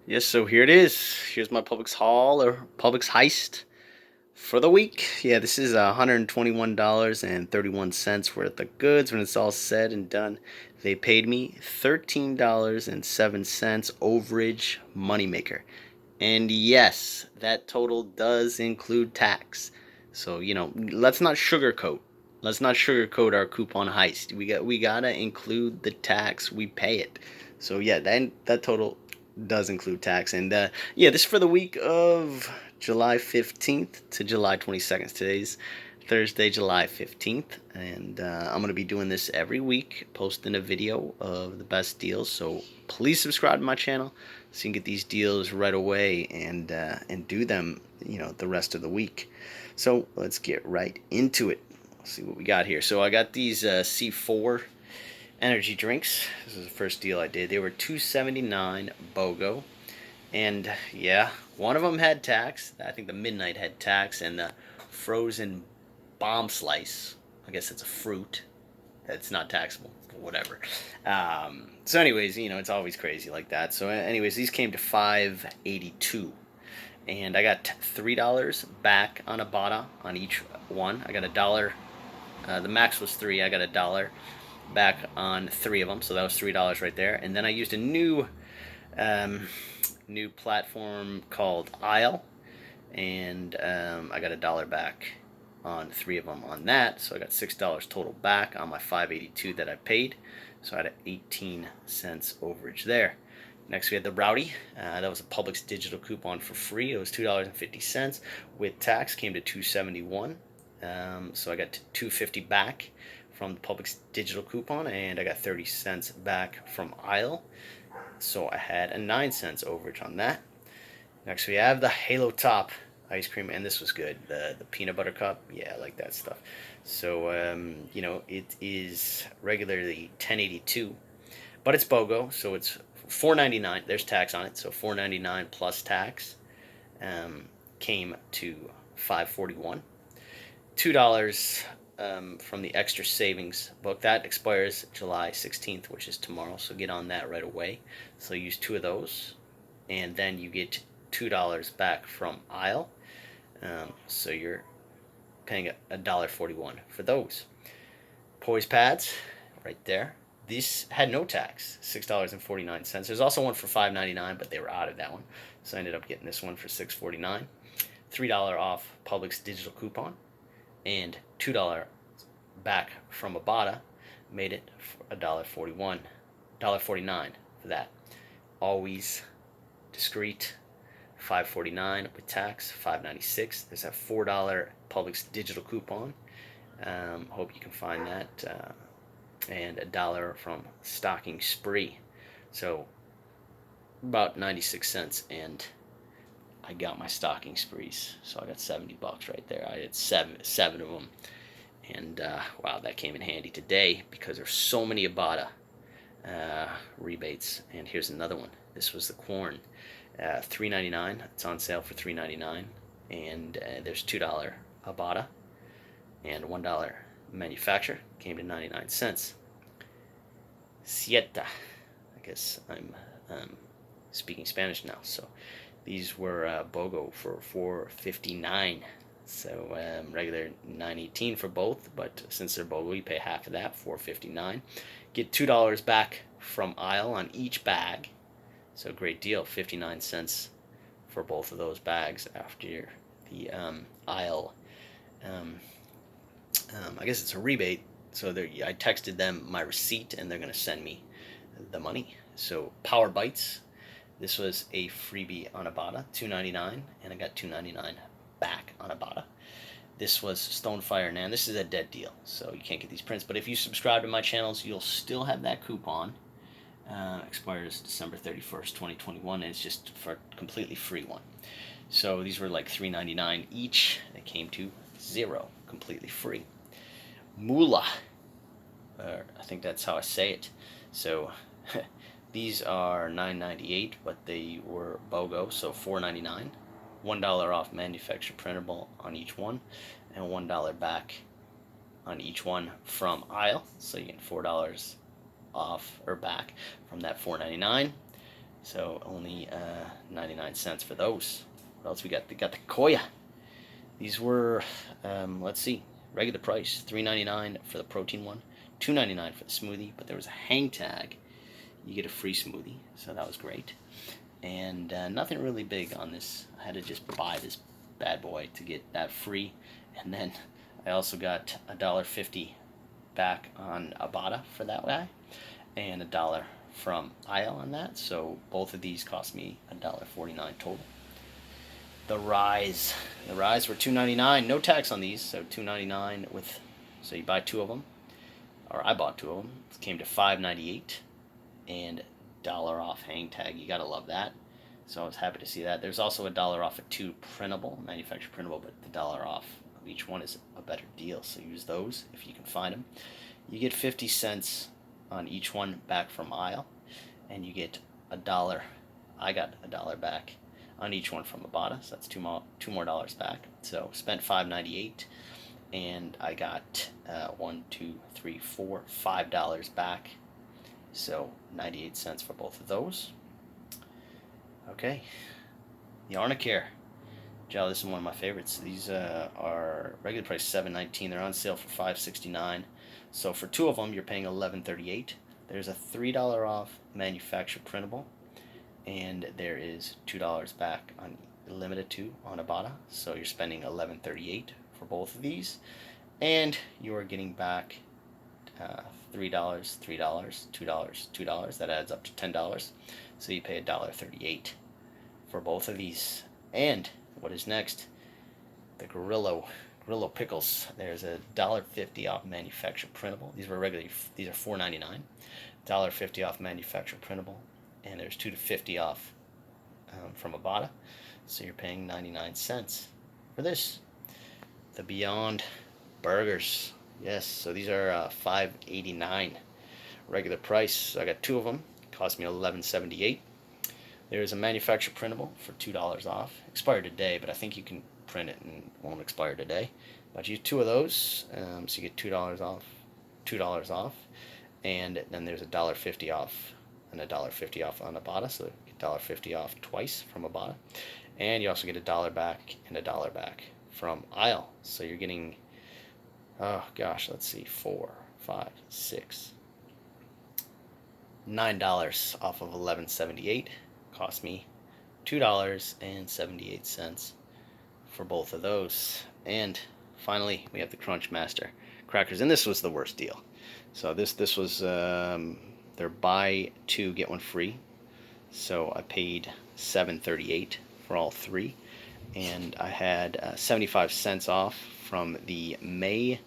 Yes, so here it is. Here's my Publix haul or Publix heist for the week. Yeah, this is $121.31 worth of goods when it's all said and done. They paid me $13.07 overage moneymaker. And yes, that total does include tax. So, let's not sugarcoat. Let's not sugarcoat our coupon heist. We gotta include the tax. We pay it. So yeah, that total does include tax. And yeah, this is for the week of July 15th to July 22nd. Today's Thursday, July 15th, and I'm going to be doing this every week, posting a video of the best deals. So please subscribe to my channel so you can get these deals right away and do them, the rest of the week. So let's get right into it. Let's see what we got here. So I got these C4 energy drinks. This is the first deal I did. They were $2.79 BOGO. And yeah, one of them had tax. I think the Midnight had tax, and the frozen bomb slice, I guess it's a fruit. That's not taxable. Whatever. So, anyways, it's always crazy like that. So, anyways, these came to $5.82, and I got $3 back on a bata on each one. I got a dollar. The max was $3. I got a dollar back on 3 of them, so that was $3 right there. And then I used a new platform called Aisle, and I got a dollar back on 3 of them on that, so I got $6 total back on my $5.82 that I paid. So I had an 18 cents overage there. Next we had the Rowdy. That was a Publix digital coupon for free. It was $2.50 with tax, came to $2.71. So I got $2.50 back from the Publix digital coupon, and I got 30 cents back from Aisle. So I had a 9 cents overage on that. Next we have the Halo Top ice cream, and this was good. The peanut butter cup, yeah, I like that stuff. So it is regularly $10.82, but it's BOGO, so it's $4.99. There's tax on it, so $4.99 plus tax came to $5.41. $2 from the extra savings book that expires July 16th, which is tomorrow. So get on that right away. So use 2 of those, and then you get $2 back from Aisle. So you're paying $1.41 for those. Poise pads, right there. These had no tax, $6.49. There's also one for $5.99, but they were out of that one, so I ended up getting this one for $6.49. $3 off Publix digital coupon, and $2 back from Abada made it $1.41, $1.49 for that. Always discreet. $5.49 with tax, $5.96. There's a $4 Publix digital coupon. Hope you can find that. And $1 from Stocking Spree. So about 96 cents, and I got my stocking sprees. So I got $70 right there. I had seven of them, and wow, that came in handy today because there's so many Abada rebates. And here's another one. This was the Quorn. $3.99. It's on sale for $3.99, and there's $2 Abada and $1 manufacturer. Came to 99 cents. Siete. I guess I'm speaking Spanish now. So these were BOGO for $4.59. So regular $9.18 for both, but since they're BOGO, you pay half of that, $4.59. Get $2 back from Aisle on each bag. So great deal, 59 cents for both of those bags after the Aisle. I guess it's a rebate. So I texted them my receipt, and they're going to send me the money. So Powerbites, this was a freebie on Abada, $2.99, and I got $2.99 back on Abada. This was Stonefire Nan. This is a dead deal, so you can't get these prints. But if you subscribe to my channels, you'll still have that coupon. Expires December 31st, 2021, and it's just for a completely free one. So these were like $3.99 each. They came to $0, completely free. Mooala, I think that's how I say it. So these are $9.98, but they were BOGO, so $4.99. $1 off manufacturer printable on each one, and $1 back on each one from Aisle. So you get $4 off or back from that $4.99. So only 99 cents for those. What else we got? We got the Koia. These were, let's see, regular price, $3.99 for the protein one, $2.99 for the smoothie, but there was a hang tag. You get a free smoothie, so that was great. And nothing really big on this. I had to just buy this bad boy to get that free. And then I also got $1.50 back on Ibotta for that guy, and $1 from Isle on that. So both of these cost me $1.49 total. The Rise were $2.99, no tax on these, so $2.99 with, so you buy two of them, or I bought two of them. It came to $5.98, and $1 off hang tag. You gotta love that. So I was happy to see that. There's also $1 off of two printable, manufactured printable, but the $1 off of each one is a better deal. So use those if you can find them. You get 50 cents on each one back from Isle, and you get $1. I got $1 back on each one from Ibotta, so that's two more dollars back. So spent $5.98, and I got $5 back. So 98 cents for both of those. Okay, the Arnicare Gel. This is one of my favorites. These are regular price $7.19. They're on sale for $5.69. So for two of them, you're paying $11.38. There's a $3 off manufactured printable, and there is $2 back on limited to on Ibotta. So you're spending $11.38 for both of these, and you are getting back $3, $2, $2. That adds up to $10. So you pay $1.38 for both of these. And what is next? The Grillo pickles. There's a $1.50 off manufactured printable. These are $4.99. $1.50 off manufactured printable, and there's $2.50 off from Ibotta. So you're paying 99 cents for this. The Beyond Burgers. Yes, so these are $5.89 regular price. So I got two of them. Cost me $11.78. There's a manufactured printable for $2 off. Expired today, but I think you can print it and it won't expire today. But you two of those, so you get $2 off, and then there's a $1.50 off and a $1.50 off on Ibotta. So you get $1.50 off twice from Ibotta, and you also get $1 back and $1 back from Isle. So you're getting, oh gosh, let's see, 4, 5, 6. $9 off of $11.78. Cost me $2.78 for both of those. And finally, we have the Crunchmaster crackers, and this was the worst deal. So this was their buy two get one free. So I paid $7.38 for all three, and I had 75 cents off from the May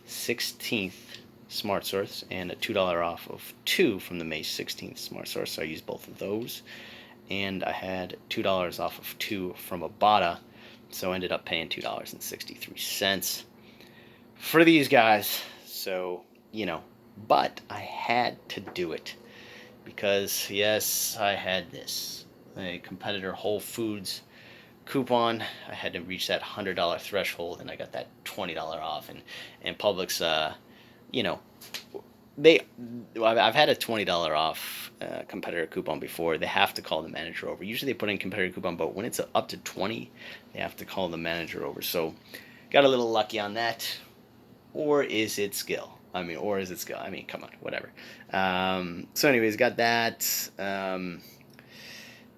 16th Smart Source, and a $2 off of two from the May 16th Smart Source. So I used both of those, and I had $2 off of two from Ibotta. So I ended up paying $2.63 for these guys. So, you know, but I had to do it because, yes, I had this, a competitor Whole Foods coupon. I had to reach that $100 threshold, and I got that $20 off. And Publix, you know, I've had a $20 off competitor coupon before. They have to call the manager over. Usually they put in competitor coupon, but when it's up to 20, they have to call the manager over. So got a little lucky on that. Or is it skill? I mean, come on, whatever. So anyways, got that. I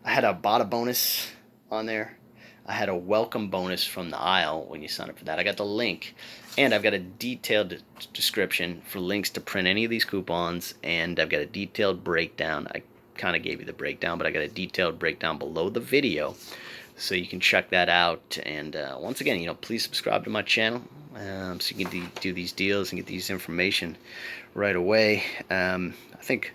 had a Ibotta bonus on there. I had a welcome bonus from the Isle when you sign up for that. I got the link, and I've got a detailed description for links to print any of these coupons, and I've got a detailed breakdown. I kind of gave you the breakdown, but I got a detailed breakdown below the video, so you can check that out. And once again, you know, please subscribe to my channel so you can do these deals and get these information right away. I think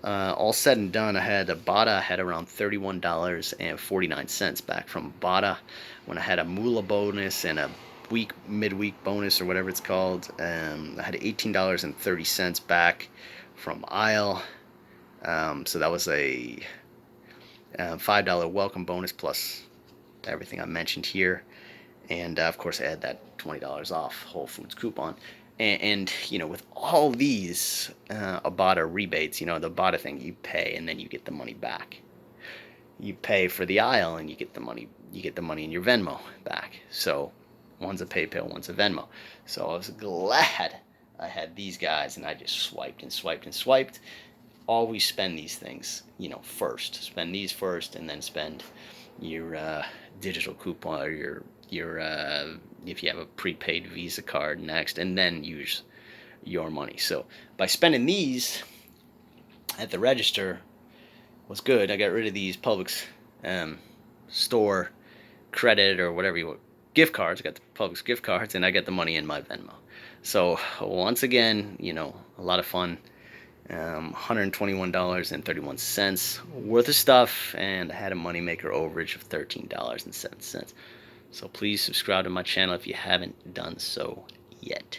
all said and done, I had Ibotta. I had around $31.49 back from Ibotta. When I had a Mooala bonus and a midweek bonus, or whatever it's called, I had $18.30 back from Isle. So that was a $5 welcome bonus plus everything I mentioned here. And of course I had that $20 off Whole Foods coupon. And you know, with all these Ibotta rebates, you know, the Ibotta thing, you pay and then you get the money back. you pay for the aisle and you get the money. You get the money in your Venmo back. So one's a PayPal, one's a Venmo. So I was glad I had these guys, and I just swiped and swiped and swiped. Always spend these things, you know, first. Spend these first, and then spend your digital coupon, or your if you have a prepaid Visa card next, and then use your money. So by spending these at the register was good. I got rid of these Publix store credit or whatever you want, gift cards. I got the Publix gift cards, and I got the money in my Venmo. So once again, you know, a lot of fun. $121.31 worth of stuff, and I had a moneymaker overage of $13.07. So please subscribe to my channel if you haven't done so yet.